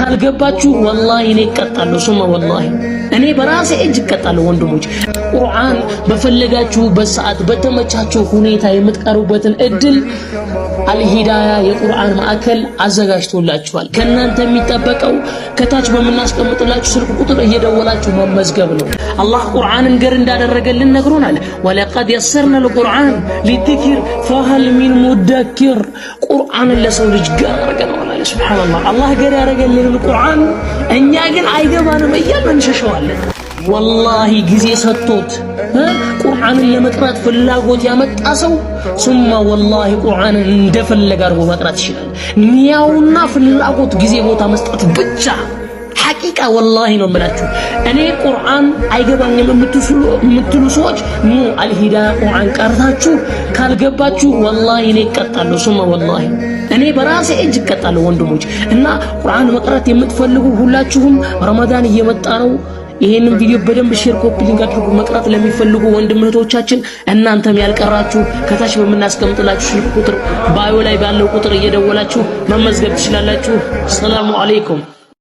ካልገባችሁ ወላሂ እኔ እቀጣለሁ ሱማ ወላሂ እኔ በራሴ እጅ እቀጣለሁ ወንድሞች ቁርአን በፈለጋችሁበት ሰዓት በተመቻችሁ ሁኔታ የምትቀሩበትን እድል አልሂዳያ የቁርአን ማዕከል አዘጋጅቶላችኋል ከናንተ የሚጠበቀው ከታች በመናስቀምጥላችሁ ስልክ ቁጥር እየደወላችሁ መመዝገብ ነው አላህ ቁርአንን ገር እንዳደረገልን ነግሮናል ወለቀድ የሰርና ለቁርአን ለذكر فهل من مدكر ቁርአን ለሰው ልጅ ገር አድርገናል ሱብሃንአላህ አላህ ገር ያደረገልን ቁርአን እኛ ግን አይገባንም እያልን እንሸሸዋለን ወላሂ ጊዜ ሰጥቶት ቁርአንን ለመቅራት ፍላጎት ያመጣ ሰው ሱማ ወላሂ ቁርአንን እንደፈለገ አድርጎ መቅራት ይችላል ኒያውና ፍላጎት ጊዜ ቦታ መስጠት ብቻ ሐቂቃ ወላሂ ነው የምላችሁ እኔ ቁርአን አይገባኝም የምትሉ ሰዎች ኑ አልሂዳያ ቁርአን ቀርታችሁ ካልገባችሁ ወላሂ እኔ እቀጣለሁ ሱማ ወላሂ እኔ በራሴ እጅ እቀጣለሁ ወንድሞች እና ቁርአን መቅራት የምትፈልጉ ሁላችሁም ረመዳን እየመጣ ነው ይሄንን ቪዲዮ በደንብ ሼር ኮፒ ሊንክ አድርጉ መቅራት ለሚፈልጉ ወንድም እህቶቻችን እናንተም ያልቀራችሁ ከታች በመናስቀምጥላችሁ ስልክ ቁጥር ባዮ ላይ ባለው ቁጥር እየደወላችሁ መመዝገብ ትችላላችሁ ሰላሙ አለይኩም